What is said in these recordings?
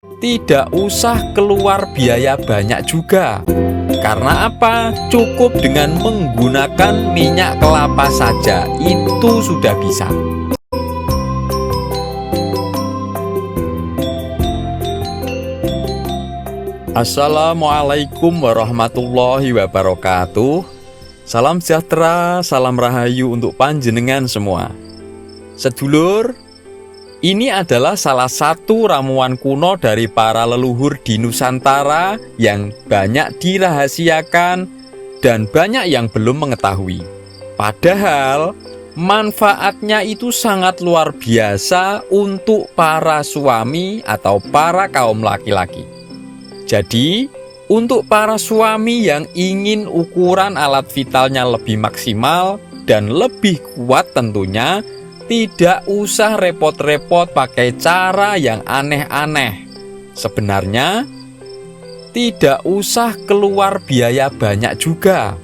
Tidak usah keluar biaya banyak juga. Karena apa? Cukup dengan menggunakan minyak kelapa saja, itu sudah bisa. Assalamualaikum warahmatullahi wabarakatuh. Salam sejahtera, salam rahayu untuk panjenengan semua. Sedulur, ini adalah salah satu ramuan kuno dari para leluhur di Nusantara yang banyak dirahasiakan dan banyak yang belum mengetahui. Padahal manfaatnya itu sangat luar biasa untuk para suami atau para kaum laki-laki. Jadi, untuk para suami yang ingin ukuran alat vitalnya lebih maksimal dan lebih kuat tentunya, tidak usah repot-repot pakai cara yang aneh-aneh. Sebenarnya, tidak usah keluar biaya banyak juga.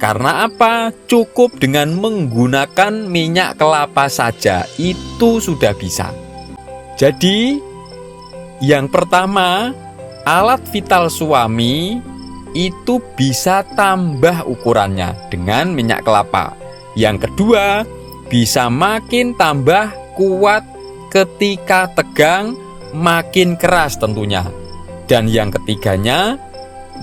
Karena apa? Cukup dengan menggunakan minyak kelapa saja, itu sudah bisa. Jadi, yang pertama, alat vital suami itu bisa tambah ukurannya dengan minyak kelapa. Yang kedua, bisa makin tambah kuat ketika tegang, makin keras tentunya. Dan yang ketiganya,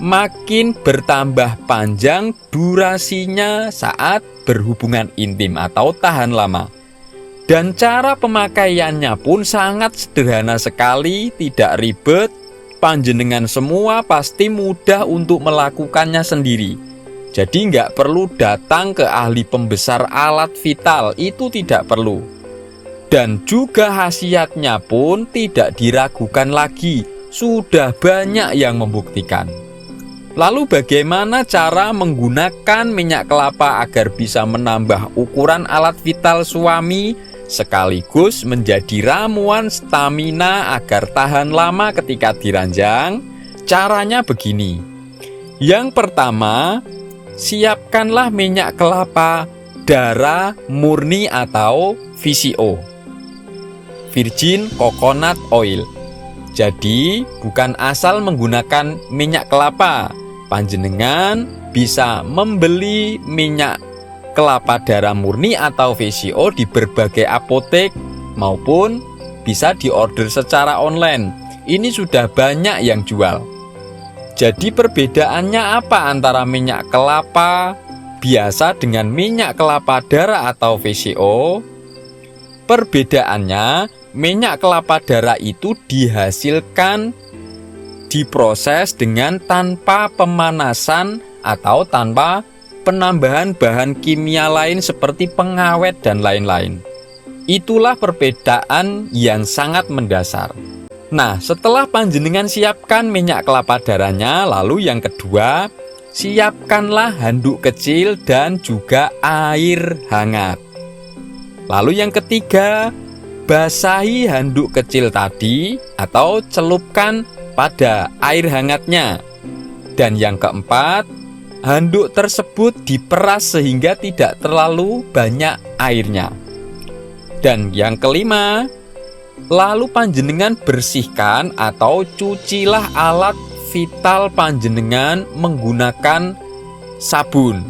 makin bertambah panjang durasinya saat berhubungan intim atau tahan lama. Dan cara pemakaiannya pun sangat sederhana sekali, tidak ribet. Panjenengan semua pasti mudah untuk melakukannya sendiri. Jadi nggak perlu datang ke ahli pembesar alat vital, itu tidak perlu. Dan juga khasiatnya pun tidak diragukan lagi, sudah banyak yang membuktikan. Lalu bagaimana cara menggunakan minyak kelapa agar bisa menambah ukuran alat vital suami sekaligus menjadi ramuan stamina agar tahan lama ketika diranjang? Caranya begini. Yang pertama, siapkanlah minyak kelapa darah murni atau VCO, Virgin Coconut Oil. Jadi, bukan asal menggunakan minyak kelapa. Panjenengan bisa membeli minyak kelapa darah murni atau VCO di berbagai apotek maupun bisa diorder secara online. Ini sudah banyak yang jual. Jadi perbedaannya apa antara minyak kelapa biasa dengan minyak kelapa darah atau VCO? Perbedaannya, minyak kelapa darah itu dihasilkan, diproses dengan tanpa pemanasan atau tanpa penambahan bahan kimia lain seperti pengawet dan lain-lain. Itulah perbedaan yang sangat mendasar. Nah, setelah panjenengan siapkan minyak kelapa darahnya, lalu yang kedua, siapkanlah handuk kecil dan juga air hangat. Lalu yang ketiga, basahi handuk kecil tadi atau celupkan pada air hangatnya. Dan yang keempat, handuk tersebut diperas sehingga tidak terlalu banyak airnya. Dan yang kelima, lalu panjenengan bersihkan atau cucilah alat vital panjenengan menggunakan sabun.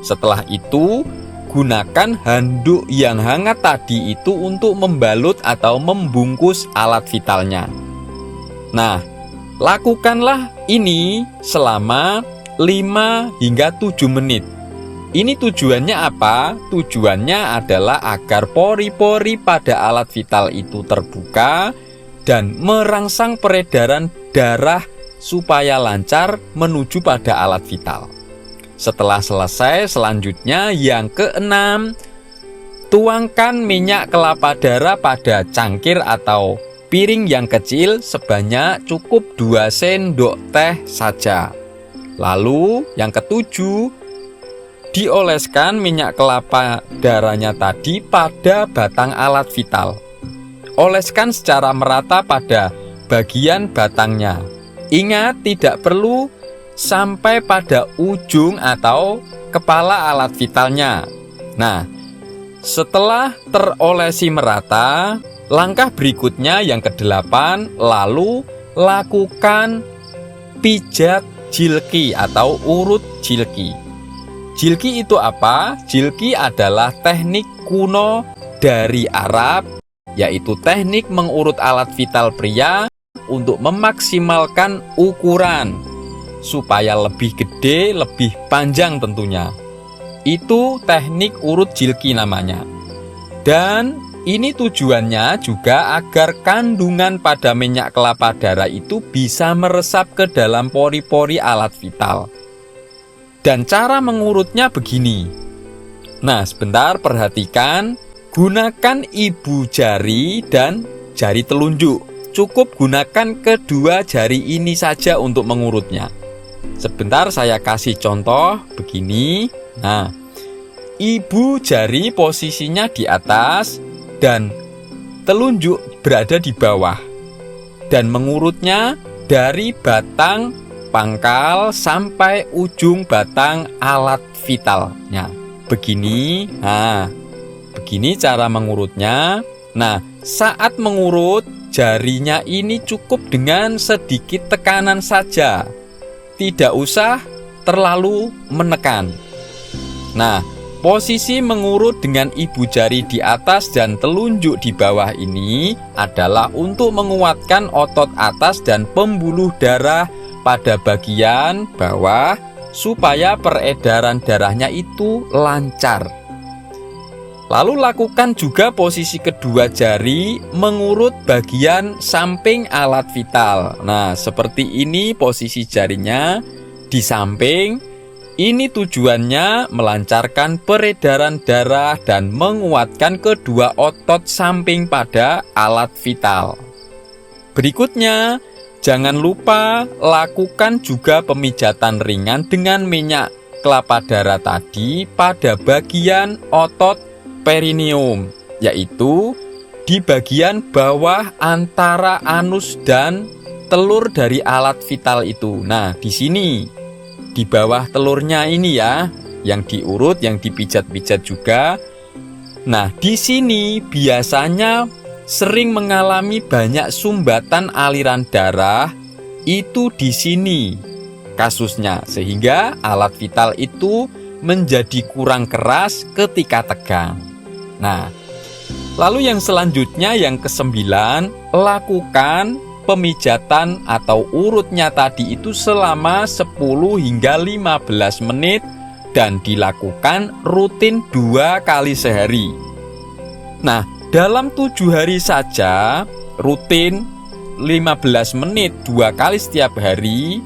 Setelah itu, gunakan handuk yang hangat tadi itu untuk membalut atau membungkus alat vitalnya. Nah, lakukanlah ini selama 5 hingga 7 menit. Ini tujuannya apa? Tujuannya adalah agar pori-pori pada alat vital itu terbuka dan merangsang peredaran darah supaya lancar menuju pada alat vital. Setelah selesai, selanjutnya yang keenam, tuangkan minyak kelapa darah pada cangkir atau piring yang kecil sebanyak cukup 2 sendok teh saja. Lalu yang ketujuh, dioleskan minyak kelapa darahnya tadi pada batang alat vital. Oleskan secara merata pada bagian batangnya. Ingat, tidak perlu sampai pada ujung atau kepala alat vitalnya. Nah, setelah terolesi merata, langkah berikutnya yang kedelapan, lalu lakukan pijat jilki atau urut jilki. Jilki itu apa? Jilki adalah teknik kuno dari Arab, yaitu teknik mengurut alat vital pria untuk memaksimalkan ukuran supaya lebih gede, lebih panjang tentunya. Itu teknik urut jilki namanya. Dan ini tujuannya juga agar kandungan pada minyak kelapa darah itu bisa meresap ke dalam pori-pori alat vital. Dan cara mengurutnya begini. Nah, sebentar perhatikan. Gunakan ibu jari dan jari telunjuk. Cukup gunakan kedua jari ini saja untuk mengurutnya. Sebentar saya kasih contoh begini. Nah, ibu jari posisinya di atas dan telunjuk berada di bawah. Dan mengurutnya dari batang pangkal sampai ujung batang alat vitalnya. Begini, begini cara mengurutnya. Nah, saat mengurut, jarinya ini cukup dengan sedikit tekanan saja. Tidak usah terlalu menekan. Nah, posisi mengurut dengan ibu jari di atas dan telunjuk di bawah ini adalah untuk menguatkan otot atas dan pembuluh darah pada bagian bawah supaya peredaran darahnya itu lancar. Lalu lakukan juga posisi kedua jari mengurut bagian samping alat vital. Nah, seperti ini posisi jarinya di samping. Ini tujuannya melancarkan peredaran darah dan menguatkan kedua otot samping pada alat vital. Berikutnya, jangan lupa lakukan juga pemijatan ringan dengan minyak kelapa darah tadi pada bagian otot perineum, yaitu di bagian bawah antara anus dan telur dari alat vital itu. Nah, di sini, di bawah telurnya ini ya, yang diurut, yang dipijat-pijat juga. Nah, di sini biasanya sering mengalami banyak sumbatan aliran darah, itu di sini kasusnya, sehingga alat vital itu menjadi kurang keras ketika tegang. Nah, lalu yang selanjutnya yang ke-9, lakukan pemijatan atau urutnya tadi itu selama 10 hingga 15 menit dan dilakukan rutin 2 kali sehari. Nah, dalam 7 hari saja rutin 15 menit 2 kali setiap hari,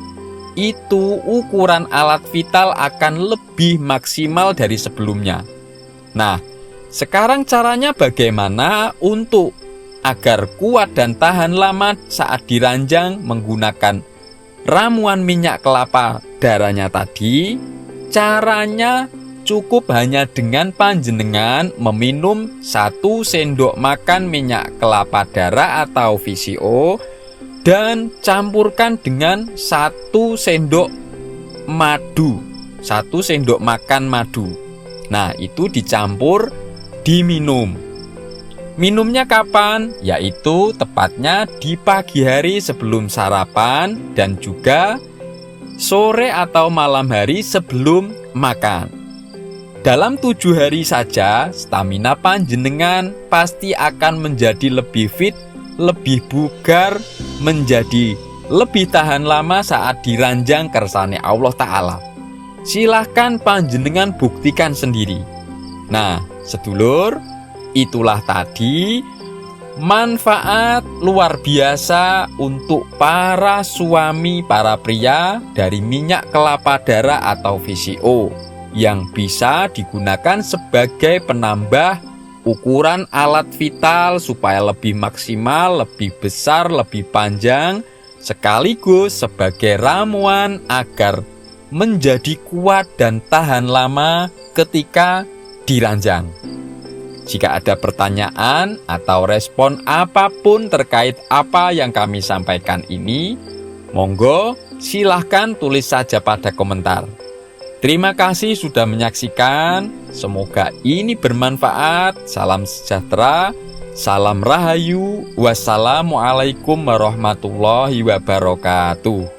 itu ukuran alat vital akan lebih maksimal dari sebelumnya. Nah, sekarang caranya bagaimana untuk agar kuat dan tahan lama saat diranjang menggunakan ramuan minyak kelapa darahnya tadi? Caranya cukup hanya dengan panjenengan meminum 1 sendok makan minyak kelapa darah atau VCO dan campurkan dengan 1 sendok madu, 1 sendok makan madu. Nah, itu dicampur, diminum. Minumnya kapan? Yaitu tepatnya di pagi hari sebelum sarapan dan juga sore atau malam hari sebelum makan. Dalam 7 hari saja, stamina panjenengan pasti akan menjadi lebih fit, lebih bugar, menjadi lebih tahan lama saat diranjang kersane Allah Ta'ala. Silahkan panjenengan buktikan sendiri. Nah, sedulur, itulah tadi manfaat luar biasa untuk para suami, para pria dari minyak kelapa darah atau VCO yang bisa digunakan sebagai penambah ukuran alat vital supaya lebih maksimal, lebih besar, lebih panjang, sekaligus sebagai ramuan agar menjadi kuat dan tahan lama ketika diranjang. Jika ada pertanyaan atau respon apapun terkait apa yang kami sampaikan ini, monggo silahkan tulis saja pada komentar. Terima kasih sudah menyaksikan. Semoga ini bermanfaat. Salam sejahtera. Salam rahayu, wassalamualaikum warahmatullahi wabarakatuh.